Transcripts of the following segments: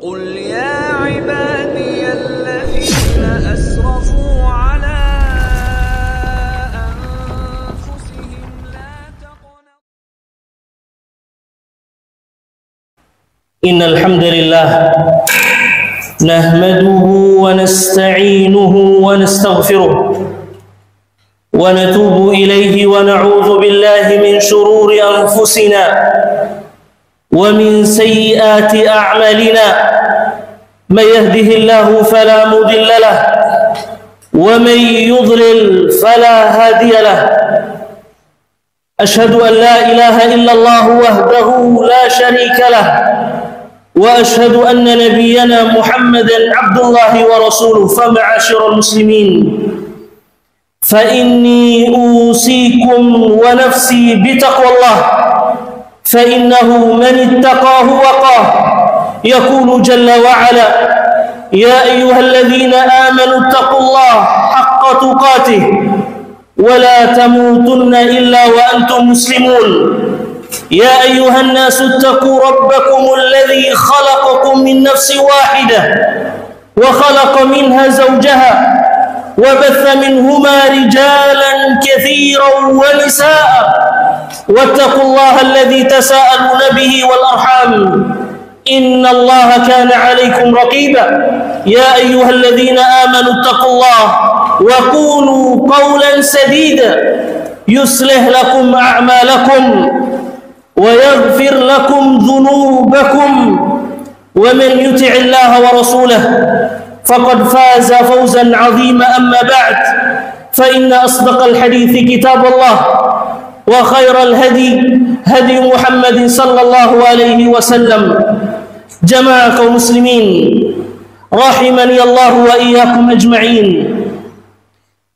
قل يا عبادي الذين أسرفوا على أنفسهم لا تقنطوا. إن الحمد لله نحمده ونستعينه ونستغفره ونتوب إليه ونعوذ بالله من شرور أنفسنا ومن سيئات أعمالنا. من يهده الله فلا مضل له ومن يضلل فلا هادي له. أشهد أن لا إله إلا الله وحده لا شريك له وأشهد أن نبينا محمدا عبد الله ورسوله. فمعاشر المسلمين، فإني أوصيكم ونفسي بتقوى الله، فإنه من اتقاه وقاه. يقول جل وعلا: يا أيها الذين آمنوا اتقوا الله حق تقاته ولا تموتن إلا وأنتم مسلمون. يا أيها الناس اتقوا ربكم الذي خلقكم من نفس واحدة وخلق منها زوجها وبث منهما رجالا كثيرا ونساء واتقوا الله الذي تساءلون به والأرحام إن الله كان عليكم رقيبا. يا أيها الذين آمنوا اتقوا الله وقولوا قولا سديدا يصلح لكم أعمالكم ويغفر لكم ذنوبكم ومن يطع الله ورسوله فقد فاز فوزا عظيما. أما بعد، فإن أصدق الحديث كتاب الله وخير الهدي هدي محمد صلى الله عليه وسلم. جماعة المسلمين رحمني الله وإياكم أجمعين.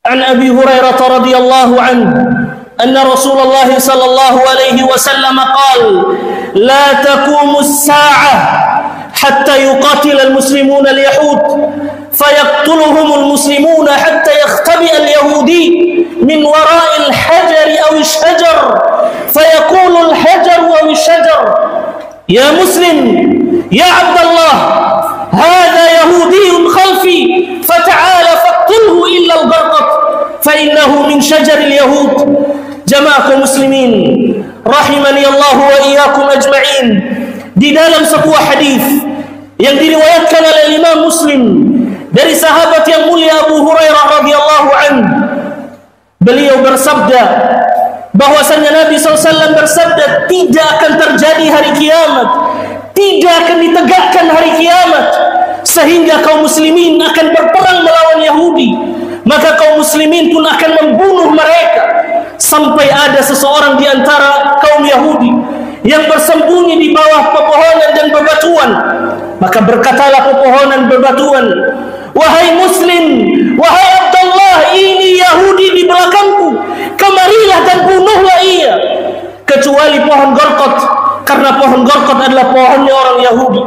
عن أبي هريرة رضي الله عنه أن رسول الله صلى الله عليه وسلم قال: لا تقوم الساعة حتى يقاتل المسلمون اليهود فيقتلهم المسلمون حتى يختبئ اليهودي من وراء الحجر أو الشجر فيقول الحجر أو الشجر: يا مسلم يا عبد الله هذا يهودي خلفي فتعال فاقتله إلا البرقط فإنه من شجر اليهود. Jamaah kaum muslimin rahimani Allah wa iyyakum ajma'in. Di dalam sebuah hadis yang diriwayatkan oleh Imam Muslim dari sahabat yang mulia Abu Hurairah radhiyallahu anhu, beliau bersabda bahwasanya Nabi SAW bersabda, tidak akan terjadi hari kiamat, tidak akan ditegakkan hari kiamat sehingga kaum muslimin akan berperang melawan Yahudi, maka kaum muslimin pun akan membunuh mereka sampai ada seseorang di antara kaum Yahudi yang bersembunyi di bawah pepohonan dan bebatuan. Maka berkatalah pepohonan bebatuan: wahai muslim, wahai Abdullah, ini Yahudi di belakangku, kemarilah dan bunuhlah ia. Kecuali pohon gorkot, karena pohon gorkot adalah pohonnya orang Yahudi.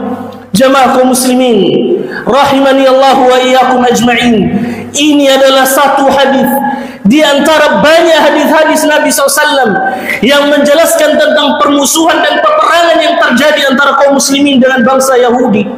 Jamaah kaum muslimin rahimani Allah wa iyyakum ajma'in. Ini adalah satu hadis di antara banyak hadis-hadis Nabi SAW yang menjelaskan tentang permusuhan dan peperangan yang terjadi antara kaum muslimin dengan bangsa Yahudi.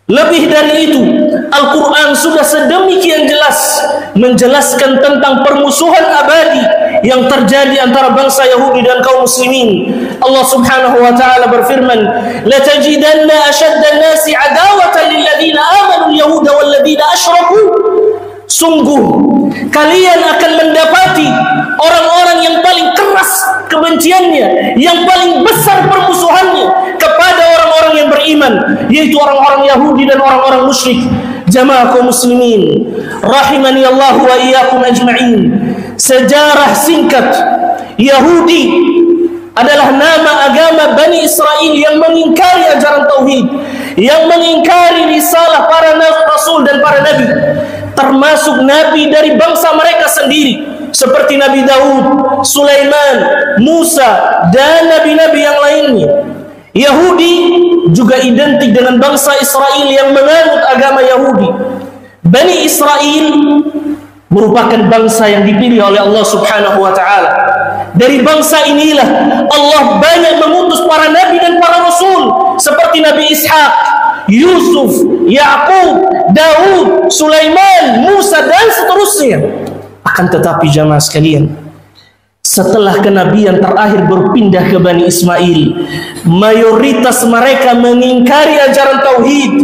Lebih dari itu, Al-Quran sudah sedemikian jelas menjelaskan tentang permusuhan abadi yang terjadi antara bangsa Yahudi dan kaum muslimin. Allah subhanahu wa ta'ala berfirman: latajidanna ashadda an-nasi adawatan lilladhina amanu al-yahuda walladhina asyraku. Sungguh kalian akan mendapati orang-orang yang paling keras kebenciannya, yang paling besar permusuhannya kepada orang-orang yang beriman, yaitu orang-orang Yahudi dan orang-orang musyrik. Jamaah kaum muslimin rahimani Allah wa iyyakum ajma'in. Sejarah singkat, Yahudi adalah nama agama Bani Israel yang mengingkari ajaran tauhid, yang mengingkari risalah para rasul dan para nabi, termasuk nabi dari bangsa mereka sendiri seperti Nabi Daud, Sulaiman, Musa dan nabi-nabi yang lainnya. Yahudi juga identik dengan bangsa Israel yang menganut agama Yahudi. Bani Israel merupakan bangsa yang dipilih oleh Allah Subhanahu wa taala Dari bangsa inilah Allah banyak mengutus para nabi dan para rasul seperti Nabi Ishaq, Yusuf, Yaqub, Daud, Sulaiman, Musa dan seterusnya. Akan tetapi jamaah sekalian, setelah kenabian terakhir berpindah ke Bani Ismail, mayoritas mereka mengingkari ajaran tauhid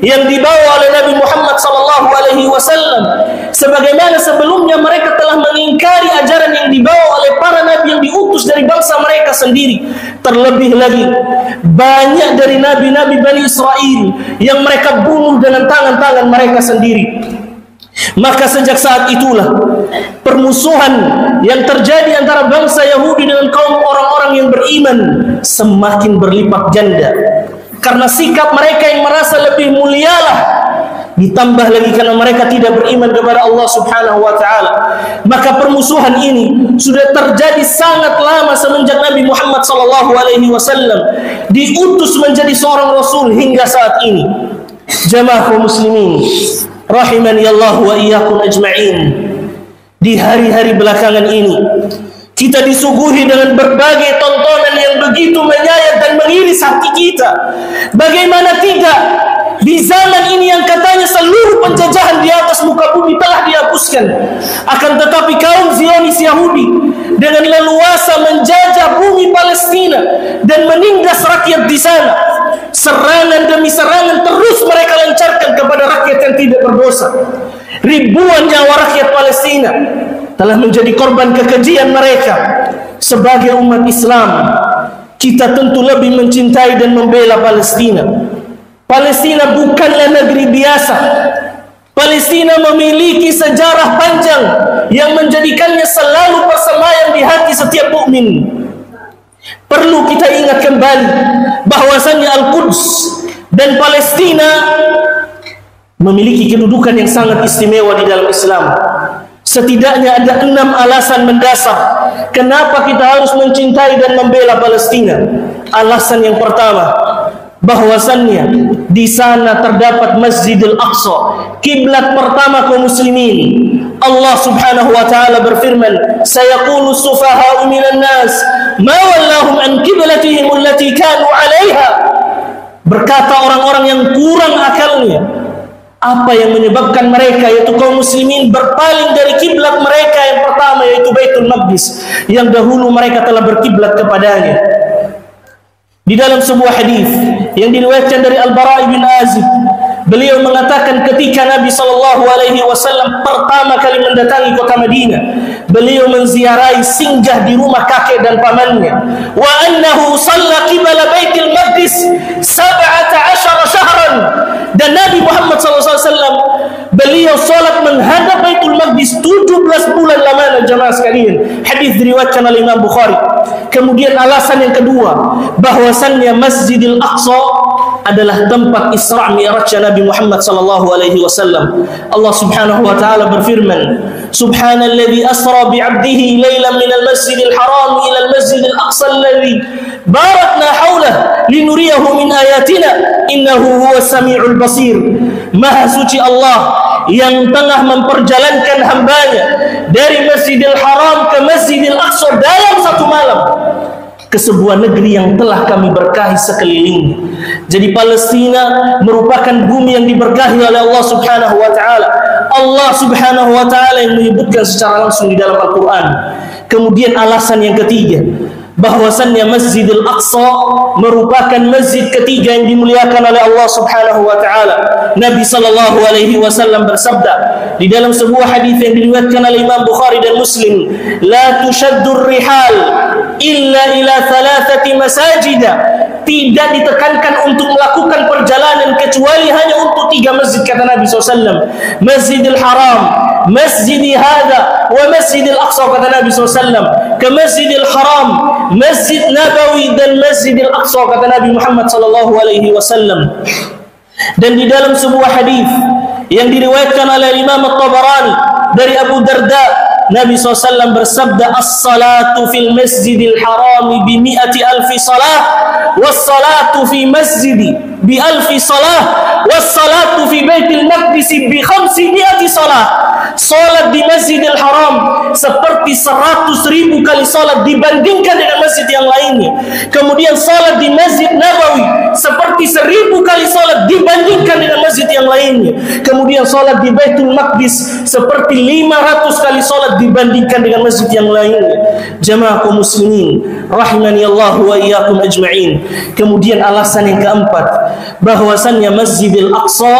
yang dibawa oleh Nabi Muhammad SAW. Sebagaimana sebelumnya mereka telah mengingkari ajaran yang dibawa oleh para nabi yang diutus dari bangsa mereka sendiri. Terlebih lagi, banyak dari nabi-nabi Bani Israel yang mereka bunuh dengan tangan-tangan mereka sendiri. Maka sejak saat itulah permusuhan yang terjadi antara bangsa Yahudi dengan kaum orang-orang yang beriman semakin berlipat ganda, karena sikap mereka yang merasa lebih mulialah, ditambah lagi karena mereka tidak beriman kepada Allah Subhanahu wa taala. Maka permusuhan ini sudah terjadi sangat lama semenjak Nabi Muhammad SAW diutus menjadi seorang rasul hingga saat ini. Jamaah kaum muslimin rahimani Allah wa iyyakum ajma'in. Di hari-hari belakangan ini kita disuguhi dengan berbagai tontonan yang begitu menyayat dan mengiris hati kita. Bagaimana tidak, di zaman ini yang katanya seluruh penjajahan di atas muka bumi telah dihapuskan, akan tetapi kaum Zionis Yahudi dengan leluasa menjajah bumi Palestina dan menindas rakyat di sana. Serangan demi serangan terus mereka lancarkan kepada rakyat yang tidak berdosa. Ribuan nyawa rakyat Palestina telah menjadi korban kekejian mereka. Sebagai umat Islam, kita tentu lebih mencintai dan membela Palestina. Palestina bukanlah negeri biasa. Palestina memiliki sejarah panjang yang menjadikannya selalu bersemayam di hati setiap mukmin. Perlu kita ingat kembali bahwasannya Al-Quds dan Palestina memiliki kedudukan yang sangat istimewa di dalam Islam. Setidaknya ada 6 alasan mendasar kenapa kita harus mencintai dan membela Palestina. Alasan yang pertama, bahwasannya di sana terdapat Masjidil Aqsa, kiblat pertama kaum muslimin. Allah Subhanahu wa taala berfirman, "Sayaqulu sufaha'u minan nas ma wallahum an qiblatihim allati kanu 'alaiha." Berkata orang-orang yang kurang akalnya, apa yang menyebabkan mereka yaitu kaum muslimin berpaling dari kiblat mereka yang pertama yaitu Baitul Maqdis yang dahulu mereka telah berkiblat kepadanya. Di dalam sebuah hadis yang diriwayatkan dari Al-Bara' bin Azib, beliau mengatakan ketika Nabi SAW pertama kali mendatangi kota Madinah, beliau menziarahi singgah di rumah kakek dan pamannya. Wa annahu shalla qibala Baitul Maqdis 17 syahran. Dan Nabi Muhammad SAW beliau salat menghadap Baitul Maqdis 17 bulan lamanya jemaah sekalian. Hadis diriwayatkan oleh Imam Bukhari. Kemudian alasan yang kedua, bahwasannya Masjidil Aqsa adalah tempat Isra' Mi'raj Nabi Muhammad SAW. Allah Subhanahu wa taala berfirman, "Subhanalladzi asra bi'abdihi lailan minal masjidil haram ila al-masjidil aqsa alladzi barakna haulahu linuriyahu min ayatina innahu huwas samiul basir." Maha suci Allah yang tengah memperjalankan hambanya dari Masjidil Haram ke Masjidil Aqsa dalam satu malam, ke sebuah negeri yang telah kami berkahi sekelilingnya. Jadi Palestina merupakan bumi yang diberkahi oleh Allah Subhanahu wa taala. Allah Subhanahu wa taala yang menyebutkan secara langsung di dalam Al-Qur'an. Kemudian alasan yang ketiga, bahwasannya Masjidil Aqsa merupakan masjid ketiga yang dimuliakan oleh Allah Subhanahu wa taala. Nabi sallallahu alaihi wasallam bersabda di dalam sebuah hadis yang diriwayatkan oleh Imam Bukhari dan Muslim, "La tushaddur rihal illa ila thalathati masajida." Tidak ditekankan untuk melakukan perjalanan kecuali hanya untuk 3 masjid, kata Nabi SAW. Masjidil Haram, Masjidi Hada, wa Masjidil Aqsa, kata Nabi SAW. Ke Masjidil Haram, Masjid Nabawi, dan Masjidil Aqsa, kata Nabi Muhammad SAW. Dan di dalam sebuah hadis yang diriwayatkan oleh Imam At-Tabarani dari Abu Darda, Nabi SAW bersabda, "As-salatu fil masjidil harami bi 100,000 salah, was-salatu fi masjidi bi alfi salah, was salatu fi Baitul Maqdis bi 500 salah. Salat di Masjidil Haram seperti 100.000 kali salat dibandingkan dengan masjid yang lainnya. Kemudian salat di Masjid Nabawi seperti 1000 kali salat dibandingkan dengan masjid yang lainnya. Kemudian salat di Baitul Maqdis seperti 500 kali salat dibandingkan dengan masjid yang lainnya. Jamaah kaum muslimin rahimani Allah wa iyyakum ajma'in. Kemudian alasan yang keempat, bahwasannya Masjidil Aqsa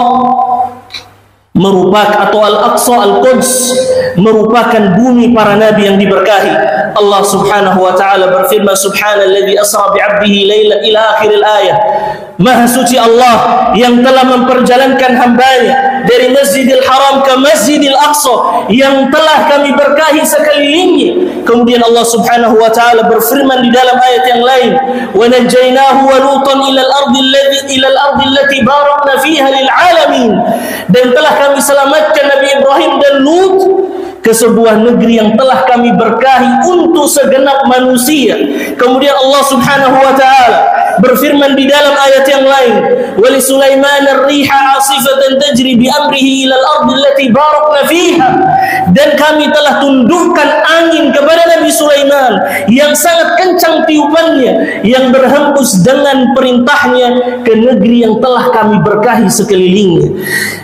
merupakan, atau Al-Aqsa Al-Quds merupakan bumi para nabi yang diberkahi. Allah Subhanahu wa taala berfirman, subhanalladzi asra bi'abdihi laila ila akhiril ayah. Maha suci Allah yang telah memperjalankan hambanya dari Masjidil Haram ke Masjidil Aqsa yang telah kami berkahi sekelilingnya. Kemudian Allah Subhanahu wa taala berfirman di dalam ayat yang lain, wa najjaynahu wa lutan ila al-ardi allati barakna fiha lil alamin. Dan telah kami selamatkan Nabi Ibrahim dan Lut ke sebuah negeri yang telah kami berkahi untuk segenap manusia. Kemudian Allah Subhanahu wa taala berfirman di dalam ayat yang lain, wa li Sulaiman ar-riha 'asifatan tajri bi amrihi ila al-ardi allati barakna fiha. Dan kami telah tundukkan angin kepada Nabi Sulaiman yang sangat kencang tiupannya, yang berhembus dengan perintahnya ke negeri yang telah kami berkahi sekelilingnya.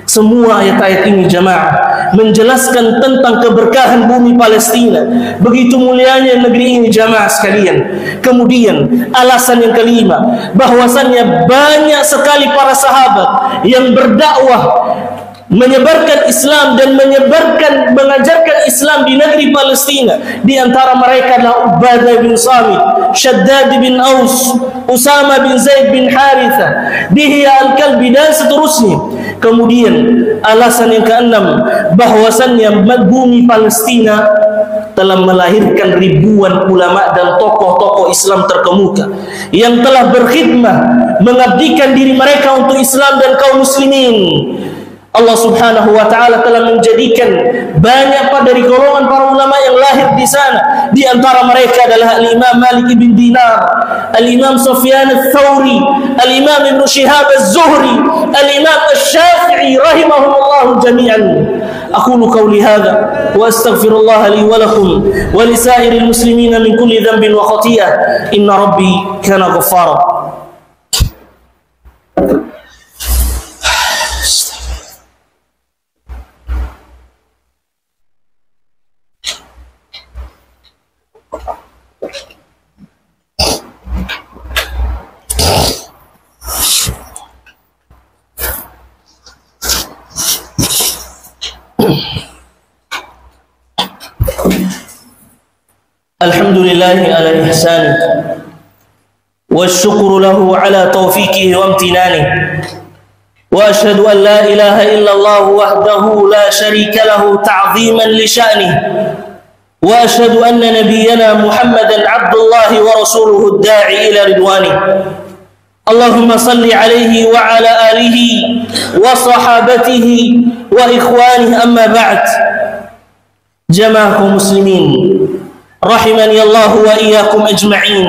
Semua ayat-ayat ini jamaah menjelaskan tentang keberkahan bumi Palestina. Begitu mulianya negeri ini jamaah sekalian. Kemudian alasan yang kelima, bahwasannya banyak sekali para sahabat yang berdakwah menyebarkan Islam dan mengajarkan Islam di negeri Palestina. Di antara mereka adalah Ubadah bin Samit, Shaddad bin Aus, Usama bin Zaid bin Haritha, Dihya al-Kalbi dan seterusnya. Kemudian alasan yang keenam, bahwasannya bumi Palestina telah melahirkan ribuan ulama dan tokoh-tokoh Islam terkemuka yang telah berkhidmah mengabdikan diri mereka untuk Islam dan kaum muslimin. Allah Subhanahu wa taala telah menjadikan banyak dari golongan para ulama yang lahir di sana. Di antara mereka adalah Al-Imam Malik bin Dinar, Al-Imam Sufyan Ats-Tsauri, Al-Imam Ibnu Syihab Az-Zuhri, Al-Imam Asy-Syafi'i rahimahumullah jami'an. Aqulu qawli hadza wa astaghfirullah li wa lakum wa li sa'iril muslimin min kulli dhanbin wa khati'ah. Inna rabbi kana ghaffara. Alhamdulillahi ala ihsanih والشكر له على توفيقه وامتنانه وأشهد أن لا إله إلا الله وحده لا شريك له تعظيما لشأنه وأشهد أن نبينا محمدا عبد الله ورسوله الداعي إلى رضوانه اللهم صل عليه وعلى آله وصحابته وإخوانه أما بعد. جماعة مسلمين rahimani Allah wa iyyakum ajma'in.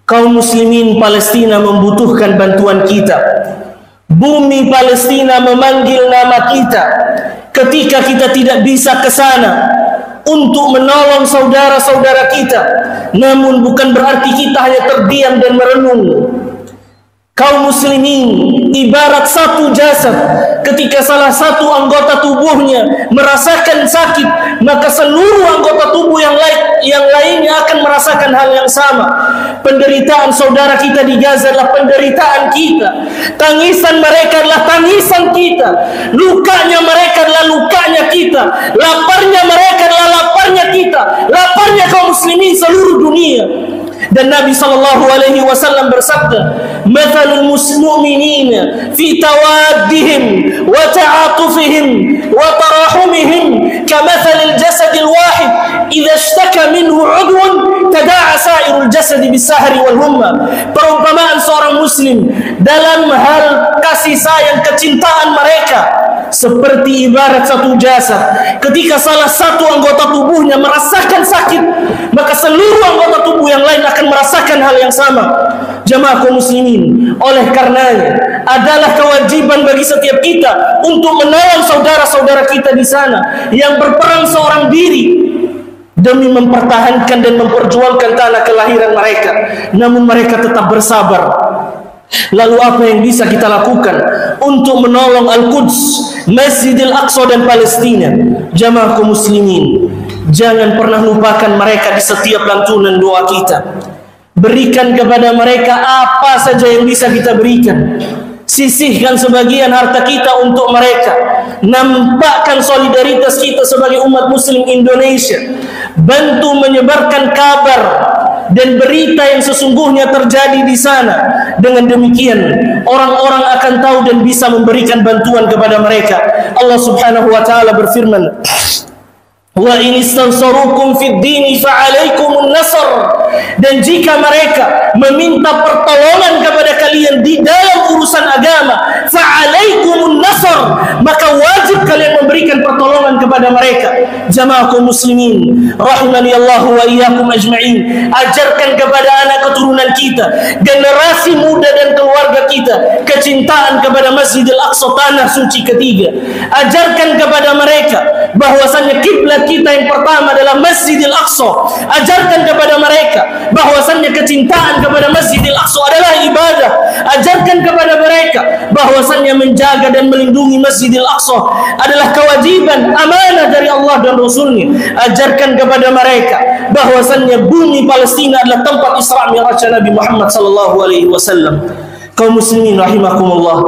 Kaum muslimin Palestina membutuhkan bantuan kita. Bumi Palestina memanggil nama kita ketika kita tidak bisa ke sana untuk menolong saudara-saudara kita. Namun bukan berarti kita hanya terdiam dan merenung. Kaum muslimin ibarat satu jasad. Ketika salah satu anggota tubuhnya merasakan sakit, maka seluruh anggota tubuh yang lainnya akan merasakan hal yang sama. Penderitaan saudara kita di Gaza adalah penderitaan kita. Tangisan mereka adalah tangisan kita. Lukanya mereka adalah lukanya kita. Laparnya mereka adalah laparnya kita. Laparnya kaum muslimin seluruh dunia. Dan Nabi sallallahu alaihi wasallam bersabda, "Mathalul mu'minina fi tawaddihim wa ta'atufihim wa tarahumihim kamathalil jasadil wahid idza ishtaka minhu 'udwun tada'a sa'irul jasadi bisahri wal humma. Perumpamaan seorang muslim dalam hal kasih sayang, kecintaan mereka seperti ibarat satu jasad. Ketika salah satu anggota tubuhnya merasakan sakit, maka seluruh anggota tubuh yang lain akan merasakan hal yang sama. Jamaah kaum muslimin, oleh karenanya adalah kewajiban bagi setiap kita untuk menolong saudara-saudara kita di sana yang berperang seorang diri demi mempertahankan dan memperjuangkan tanah kelahiran mereka, namun mereka tetap bersabar. Lalu apa yang bisa kita lakukan untuk menolong Al-Quds, Masjidil Aqsa dan Palestina? Jamaah kaum muslimin, jangan pernah lupakan mereka di setiap lantunan doa kita. Berikan kepada mereka apa saja yang bisa kita berikan. Sisihkan sebagian harta kita untuk mereka. Nampakkan solidaritas kita sebagai umat muslim Indonesia. Bantu menyebarkan kabar dan berita yang sesungguhnya terjadi di sana. Dengan demikian orang-orang akan tahu dan bisa memberikan bantuan kepada mereka. Allah Subhanahu wa taala berfirman, wa in istansarukum fid dini fa'alaikumun nasr. Dan jika mereka meminta pertolongan kepada kalian di dalam urusan agama, fa'alaikumun nasr, maka wajib kalian memberikan pertolongan kepada mereka. Jamaah kaum muslimin rahimani Allah wa iyyakum ajma'in, ajarkan kepada anak keturunan kita, generasi muda dan keluarga kita, kecintaan kepada Masjidil Aqsa, tanah suci ketiga. Ajarkan kepada mereka bahwasannya kiblat kita yang pertama adalah Masjidil Aqsa. Ajarkan kepada mereka bahwasannya kecintaan kepada Masjidil Aqsa adalah ibadah. Ajarkan kepada mereka bahwasannya menjaga dan melindungi Masjidil Aqsa adalah kewajiban, amanah dari Allah dan Rasulnya. Ajarkan kepada mereka bahwasannya bumi Palestina adalah tempat Isra Mi'raj Nabi Muhammad sallallahu alaihi wasallam. Kaum muslimin rahimakumullah,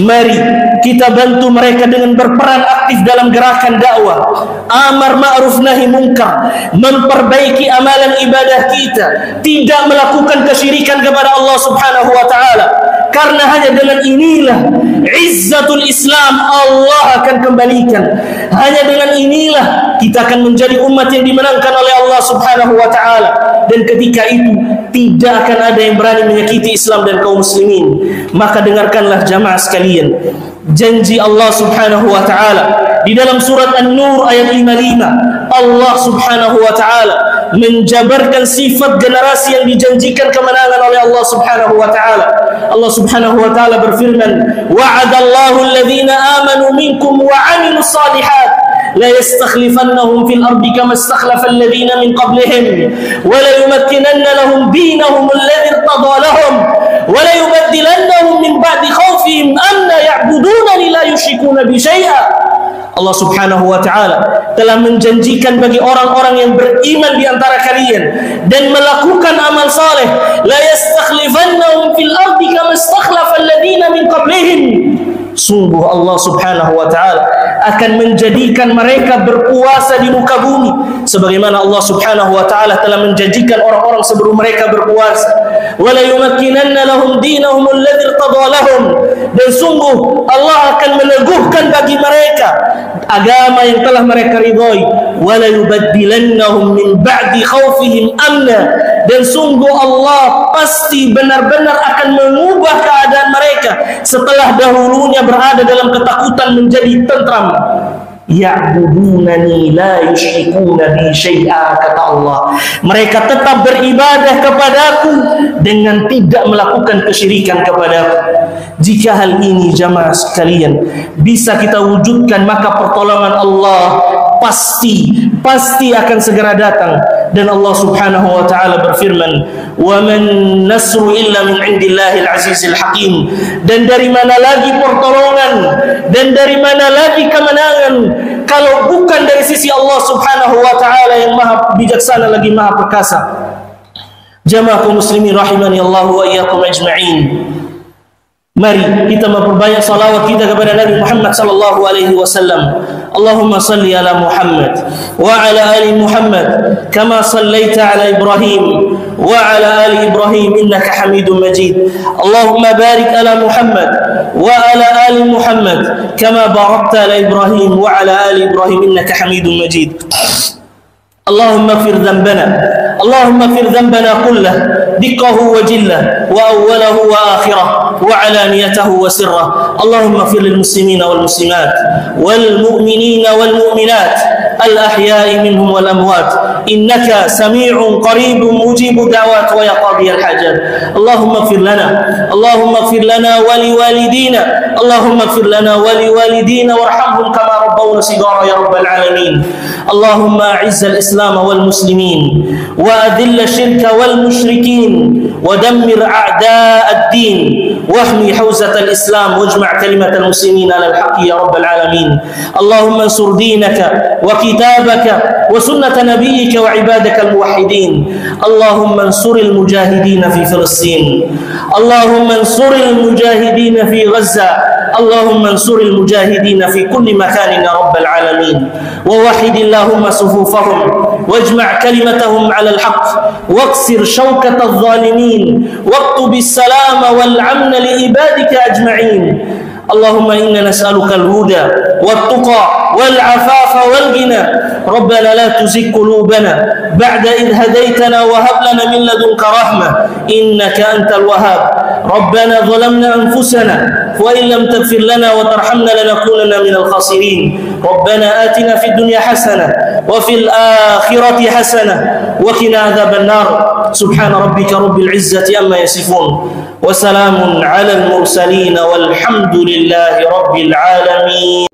mari kita bantu mereka dengan berperan aktif dalam gerakan dakwah, amar ma'ruf nahi munkar, memperbaiki amalan ibadah kita, tidak melakukan kesyirikan kepada Allah Subhanahu wa taala. Karena hanya dengan inilah izzatul Islam Allah akan kembalikan. Hanya dengan inilah kita akan menjadi umat yang dimenangkan oleh Allah Subhanahu wa taala. Dan ketika itu tidak akan ada yang berani menyakiti Islam dan kaum muslimin. Maka dengarkanlah jamaah sekalian, janji Allah Subhanahu wa taala di dalam surat An-Nur ayat 55. Allah Subhanahu wa taala menjabarkan sifat generasi yang dijanjikan kemenangan oleh Allah Subhanahu wa taala. Allah Subhanahu wa taala berfirman, wa'adallahu alladhina amanu minkum wa 'amilus salihat la yastakhlifannahum fil ardi kama istakhlafa alladhina min qablihim wa la yumakkinanna lahum dinahum alladhi irtada lahum wa la yubaddilannahum min ba'di khawfihim amna ya'budunani la yushrikuna bi syai'a. Allah Subhanahu wa taala telah menjanjikan bagi orang-orang yang beriman di antara kalian dan melakukan amal saleh, la yastakhlifannahum fil ardi kama istakhlafa alladhina min qablihim. Sungguh Allah Subhanahu wa taala akan menjadikan mereka berkuasa di muka bumi sebagaimana Allah Subhanahu wa taala telah menjanjikan orang-orang sebelum mereka berkuasa. Wala yumakkinanna lahum dinahum alladhi irtada lahum. Dan sungguh Allah akan meneguhkan bagi mereka agama yang telah mereka ridhai. Wala yubaddilannahum min ba'di khawfihim amna. Dan sungguh Allah pasti benar-benar akan mengubah keadaan mereka setelah dahulunya berada dalam ketakutan menjadi tentram. Ya'budunani la yusyrikuna bi syai'a, kata Allah. Mereka tetap beribadah kepadaku dengan tidak melakukan kesyirikan kepadaku. Jika hal ini jamaah sekalian bisa kita wujudkan, maka pertolongan Allah pasti akan segera datang. Dan Allah Subhanahu wa taala berfirman, "Wa man nasru illa min 'indillahil 'azizil hakim." Dan dari mana lagi pertolongan dan dari mana lagi kemenangan kalau bukan dari sisi Allah Subhanahu wa taala yang Maha bijaksana lagi Maha perkasa. Jamaah kaum muslimin rahimani Allah wa iyyakum ajma'in. Mari kita memperbanyak salawat kita kepada Nabi Muhammad sallallahu alaihi wasallam. Allahumma salli ala Muhammad wa ala ali Muhammad kama sallaita ala Ibrahim wa ala ali Ibrahim innaka Hamidum Majid. Allahumma barik ala Muhammad wa ala ali Muhammad kama barakta ala Ibrahim wa ala ali Ibrahim innaka Hamidum Majid. اللهم اغفر ذنبنا، اللهم اغفر ذنبنا كله، دقه وجله، وأوله وآخره، وعلانيته وسره. اللهم اغفر للمسلمين والمسلمات والمؤمنين والمؤمنات الأحياء منهم والأموات، إنك سميع قريب مجيب الدعوات ويا قاضي الحاجات. اللهم اغفر لنا، اللهم اغفر لنا ولوالدينا، اللهم اغفر لنا ولوالدينا وارحمهم كما ربونا صغارا يا رب العالمين. اللهم أعز الإسلام والمسلمين وأذل الشرك والمشركين ودمر أعداء الدين واحمي حوزة الإسلام واجمع كلمة المسلمين على الحق يا رب العالمين. اللهم انصر دينك وكتابك وسنة نبيك وعبادك الموحدين. اللهم انصر المجاهدين في فلسطين، اللهم انصر المجاهدين في غزة، اللهم انصر المجاهدين في كل مكان يا رب العالمين. ووحد اللهم صفوفهم واجمع كلمتهم على الحق واكسر شوكة الظالمين واكتب السلام والأمن لعبادك أجمعين. اللهم إنا نسألك الهدى والتقى والعفاف والغنى. ربنا لا تزغ قلوبنا بعد إذ هديتنا وهب لنا من لدنك رحمة إنك أنت الوهاب. ربنا ظلمنا أنفسنا وإن لم تغفر لنا وترحمنا لنكونن من الخاسرين. ربنا آتنا في الدنيا حسنة وفي الآخرة حسنة وقنا عذاب النار. سبحان ربك رب العزة عما يصفون وسلام على المرسلين والحمد لله رب العالمين.